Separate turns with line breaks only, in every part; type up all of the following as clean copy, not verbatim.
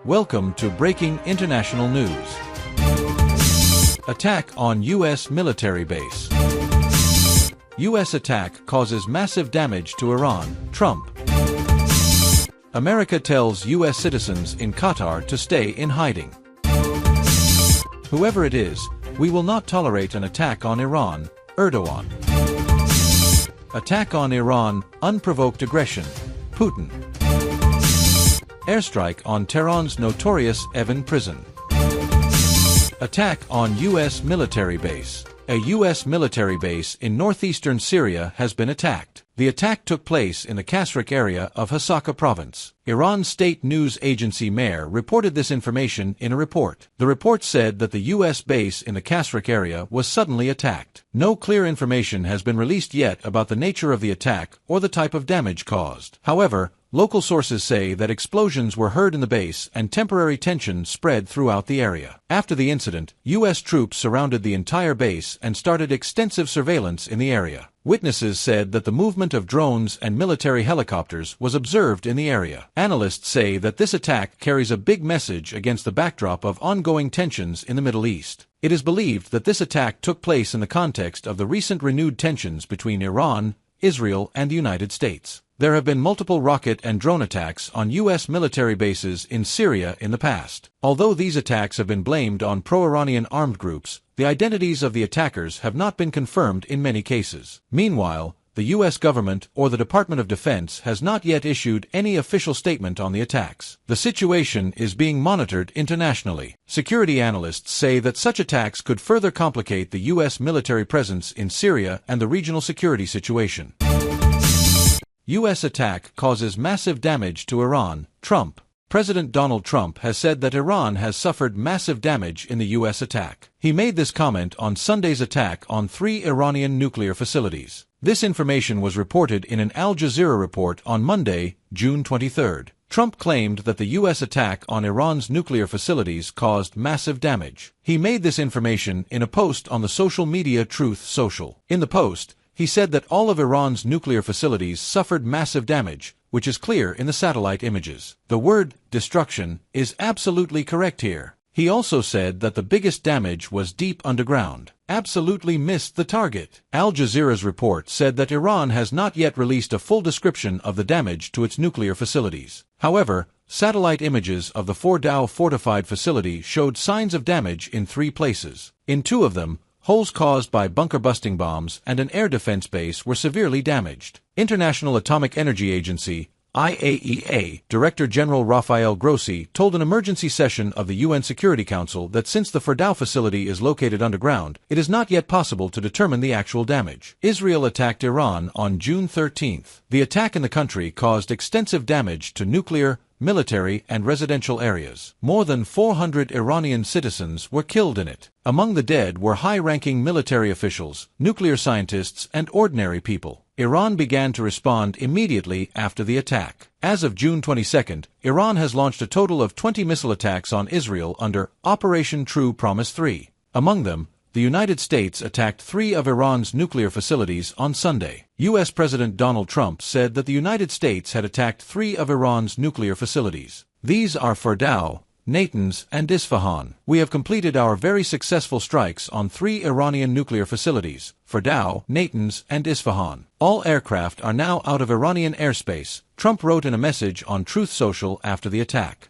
Welcome to Breaking International News. Attack on U.S. military base. U.S. attack causes massive damage to Iran, Trump. America tells U.S. citizens in Qatar to stay in hiding. Whoever it is, we will not tolerate an attack on Iran, Erdogan. Attack on Iran, unprovoked aggression, Putin. Airstrike on Tehran's notorious Evin prison. Attack on U.S. military base. A U.S. military base in northeastern Syria has been attacked. The attack took place in the Kasrak area of Hasaka province. Iran's state news agency Mehr reported this information in a report. The report said that the U.S. base in the Kasrak area was suddenly attacked. No clear information has been released yet about the nature of the attack or the type of damage caused. However, local sources say that explosions were heard in the base and temporary tension spread throughout the area. After the incident, U.S. troops surrounded the entire base and started extensive surveillance in the area. Witnesses said that the movement of drones and military helicopters was observed in the area. Analysts say that this attack carries a big message against the backdrop of ongoing tensions in the Middle East. It is believed that this attack took place in the context of the recent renewed tensions between Iran, Israel, and the United States. There have been multiple rocket and drone attacks on U.S. military bases in Syria in the past. Although these attacks have been blamed on pro-Iranian armed groups, the identities of the attackers have not been confirmed in many cases. Meanwhile, the U.S. government or the Department of Defense has not yet issued any official statement on the attacks. The situation is being monitored internationally. Security analysts say that such attacks could further complicate the U.S. military presence in Syria and the regional security situation. U.S. attack causes massive damage to Iran, Trump. President Donald Trump has said that Iran has suffered massive damage in the U.S. attack. He made this comment on Sunday's attack on 3 Iranian nuclear facilities. This information was reported in an Al Jazeera report on Monday, June 23. Trump claimed that the U.S. attack on Iran's nuclear facilities caused massive damage. He made this information in a post on the social media Truth Social. In the post, he said that all of Iran's nuclear facilities suffered massive damage, which is clear in the satellite images. The word destruction is absolutely correct here. He also said that the biggest damage was deep underground. Absolutely missed the target. Al Jazeera's report said that Iran has not yet released a full description of the damage to its nuclear facilities. However, satellite images of the Fordow fortified facility showed signs of damage in 3 places. In 2 of them, holes caused by bunker-busting bombs and an air defense base were severely damaged. International Atomic Energy Agency, IAEA, Director General Rafael Grossi told an emergency session of the UN Security Council that since the Fordow facility is located underground, it is not yet possible to determine the actual damage. Israel attacked Iran on June 13. The attack in the country caused extensive damage to nuclear, military, and residential areas. More than 400 Iranian citizens were killed in it. Among the dead were high-ranking military officials, nuclear scientists, and ordinary people. Iran began to respond immediately after the attack. As of June 22, Iran has launched a total of 20 missile attacks on Israel under Operation True Promise 3. Among them, the United States attacked 3 of Iran's nuclear facilities on Sunday. U.S. President Donald Trump said that the United States had attacked 3 of Iran's nuclear facilities. These are Fordow, Natanz, and Isfahan. We have completed our very successful strikes on 3 Iranian nuclear facilities, Fordow, Natanz, and Isfahan. All aircraft are now out of Iranian airspace, Trump wrote in a message on Truth Social after the attack.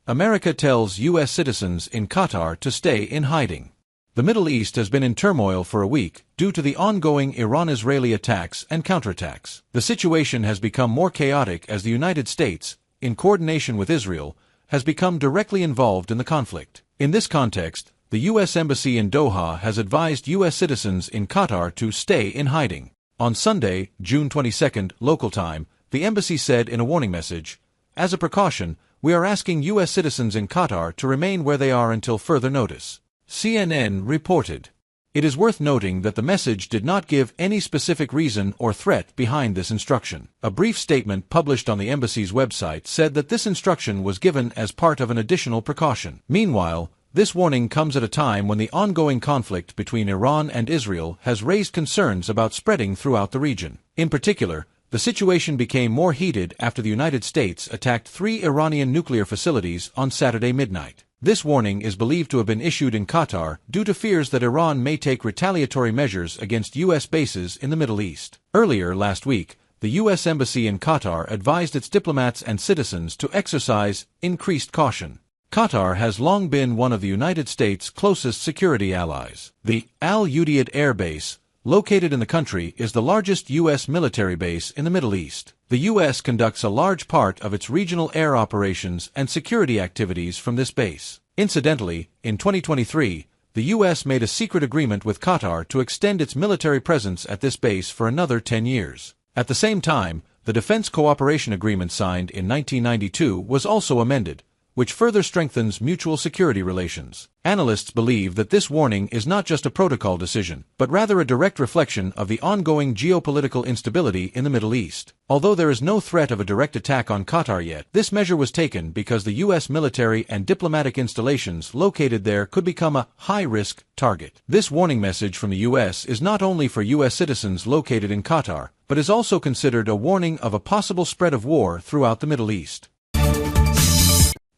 America tells U.S. citizens in Qatar to stay in hiding. The Middle East has been in turmoil for a week due to the ongoing Iran-Israeli attacks and counterattacks. The situation has become more chaotic as the United States, in coordination with Israel, has become directly involved in the conflict. In this context, the U.S. Embassy in Doha has advised U.S. citizens in Qatar to stay in hiding. On Sunday, June 22, local time, the embassy said in a warning message, "As a precaution, we are asking U.S. citizens in Qatar to remain where they are until further notice." CNN reported. It is worth noting that the message did not give any specific reason or threat behind this instruction. A brief statement published on the embassy's website said that this instruction was given as part of an additional precaution. Meanwhile, this warning comes at a time when the ongoing conflict between Iran and Israel has raised concerns about spreading throughout the region. In particular, The situation became more heated after the United States attacked 3 Iranian nuclear facilities on Saturday midnight. This warning is believed to have been issued in Qatar due to fears that Iran may take retaliatory measures against U.S. bases in the Middle East. Earlier last week, the U.S. Embassy in Qatar advised its diplomats and citizens to exercise increased caution. Qatar has long been one of the United States' closest security allies. The Al Udeid Air Base, located in the country, is the largest U.S. military base in the Middle East. The U.S. conducts a large part of its regional air operations and security activities from this base. Incidentally, in 2023, the U.S. made a secret agreement with Qatar to extend its military presence at this base for another 10 years. At the same time, the Defense Cooperation Agreement signed in 1992 was also amended, which further strengthens mutual security relations. Analysts believe that this warning is not just a protocol decision, but rather a direct reflection of the ongoing geopolitical instability in the Middle East. Although there is no threat of a direct attack on Qatar yet, this measure was taken because the U.S. military and diplomatic installations located there could become a high-risk target. This warning message from the U.S. is not only for U.S. citizens located in Qatar, but is also considered a warning of a possible spread of war throughout the Middle East.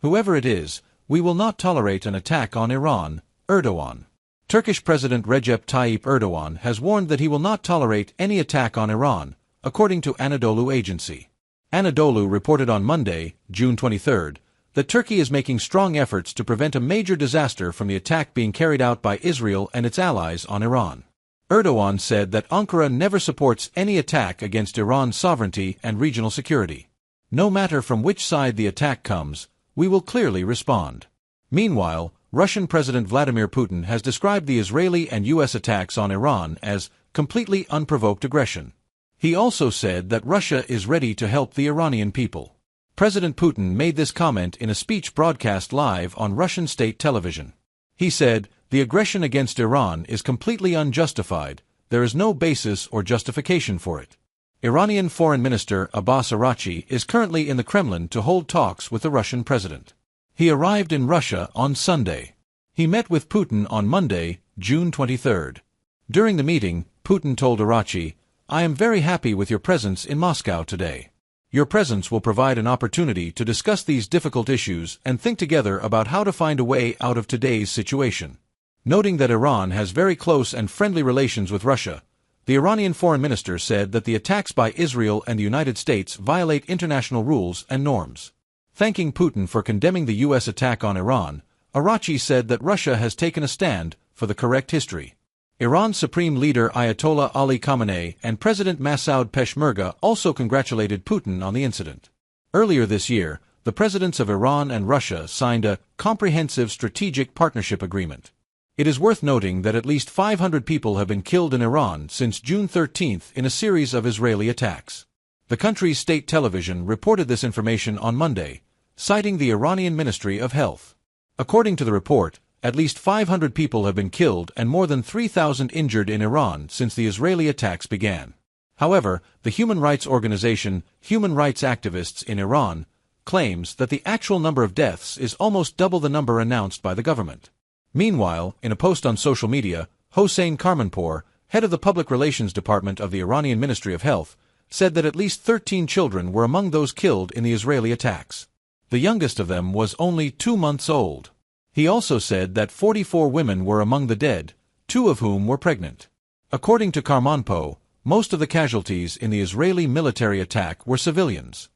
Whoever it is, we will not tolerate an attack on Iran, Erdogan. Turkish President Recep Tayyip Erdogan has warned that he will not tolerate any attack on Iran, according to Anadolu Agency. Anadolu reported on Monday, June 23, that Turkey is making strong efforts to prevent a major disaster from the attack being carried out by Israel and its allies on Iran. Erdogan said that Ankara never supports any attack against Iran's sovereignty and regional security. No matter from which side the attack comes, we will clearly respond. Meanwhile, Russian President Vladimir Putin has described the Israeli and U.S. attacks on Iran as completely unprovoked aggression. He also said that Russia is ready to help the Iranian people. President Putin made this comment in a speech broadcast live on Russian state television. He said, "The aggression against Iran is completely unjustified. There is no basis or justification for it." Iranian Foreign Minister Abbas Araghchi is currently in the Kremlin to hold talks with the Russian president. He arrived in Russia on Sunday. He met with Putin on Monday, June 23. During the meeting, Putin told Araghchi, "I am very happy with your presence in Moscow today. Your presence will provide an opportunity to discuss these difficult issues and think together about how to find a way out of today's situation." Noting that Iran has very close and friendly relations with Russia, the Iranian foreign minister said that the attacks by Israel and the United States violate international rules and norms. Thanking Putin for condemning the U.S. attack on Iran, Araghchi said that Russia has taken a stand for the correct history. Iran's supreme leader Ayatollah Ali Khamenei and President Masoud Peshmerga also congratulated Putin on the incident. Earlier this year, the presidents of Iran and Russia signed a comprehensive strategic partnership agreement. It is worth noting that at least 500 people have been killed in Iran since June 13 in a series of Israeli attacks. The country's state television reported this information on Monday, citing the Iranian Ministry of Health. According to the report, at least 500 people have been killed and more than 3,000 injured in Iran since the Israeli attacks began. However, the human rights organization Human Rights Activists in Iran claims that the actual number of deaths is almost double the number announced by the government. Meanwhile, in a post on social media, Hossein Karmanpour, head of the Public Relations Department of the Iranian Ministry of Health, said that at least 13 children were among those killed in the Israeli attacks. The youngest of them was only 2 months old. He also said that 44 women were among the dead, 2 of whom were pregnant. According to Karmanpour, most of the casualties in the Israeli military attack were civilians.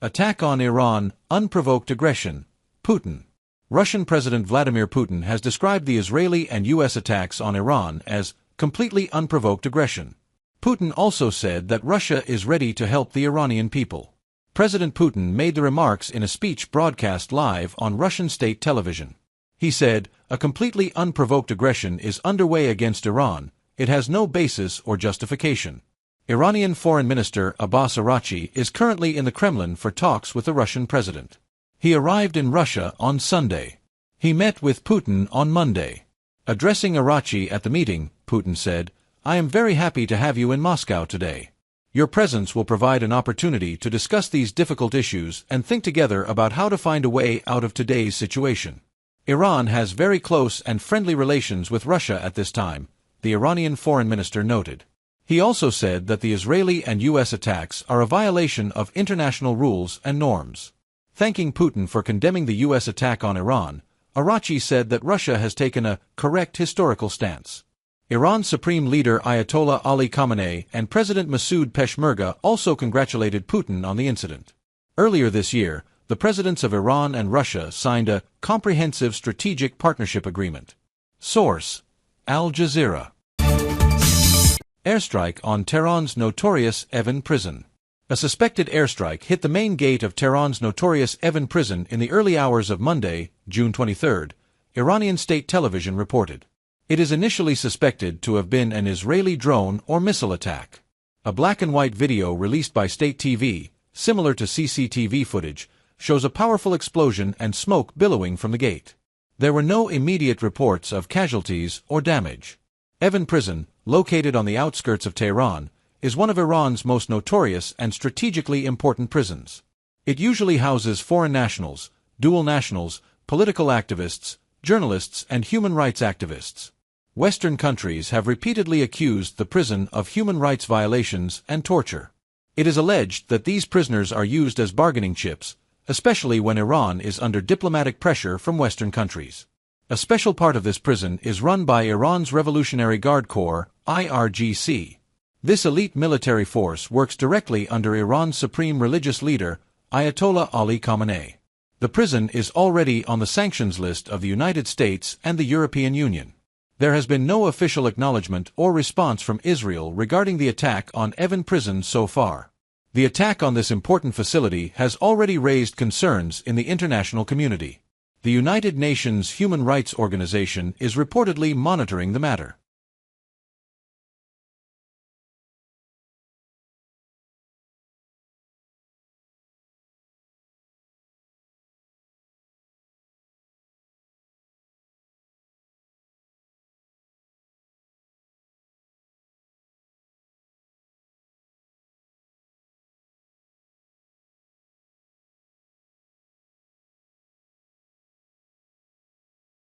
Attack on Iran, unprovoked aggression, Putin. Russian President Vladimir Putin has described the Israeli and U.S. attacks on Iran as completely unprovoked aggression. Putin also said that Russia is ready to help the Iranian people. President Putin made the remarks in a speech broadcast live on Russian state television. He said, "A completely unprovoked aggression is underway against Iran. It has no basis or justification." Iranian Foreign Minister Abbas Araghchi is currently in the Kremlin for talks with the Russian president. He arrived in Russia on Sunday. He met with Putin on Monday. Addressing Araghchi at the meeting, Putin said, "I am very happy to have you in Moscow today. Your presence will provide an opportunity to discuss these difficult issues and think together about how to find a way out of today's situation." Iran has very close and friendly relations with Russia at this time, the Iranian foreign minister noted. He also said that the Israeli and U.S. attacks are a violation of international rules and norms. Thanking Putin for condemning the U.S. attack on Iran, Arachi said that Russia has taken a correct historical stance. Iran's Supreme Leader Ayatollah Ali Khamenei and President Masoud Peshmerga also congratulated Putin on the incident. Earlier this year, the presidents of Iran and Russia signed a comprehensive strategic partnership agreement. Source: Al Jazeera. Airstrike on Tehran's notorious Evin prison. A suspected airstrike hit the main gate of Tehran's notorious Evin prison in the early hours of Monday, June 23, Iranian state television reported. It is initially suspected to have been an Israeli drone or missile attack. A black-and-white video released by state TV, similar to CCTV footage, shows a powerful explosion and smoke billowing from the gate. There were no immediate reports of casualties or damage. Evin prison, located on the outskirts of Tehran, is one of Iran's most notorious and strategically important prisons. It usually houses foreign nationals, dual nationals, political activists, journalists, and human rights activists. Western countries have repeatedly accused the prison of human rights violations and torture. It is alleged that these prisoners are used as bargaining chips, especially when Iran is under diplomatic pressure from Western countries. A special part of this prison is run by Iran's Revolutionary Guard Corps, IRGC. This elite military force works directly under Iran's supreme religious leader, Ayatollah Ali Khamenei. The prison is already on the sanctions list of the United States and the European Union. There has been no official acknowledgement or response from Israel regarding the attack on Evin prison so far. The attack on this important facility has already raised concerns in the international community. The United Nations Human Rights Organization is reportedly monitoring the matter.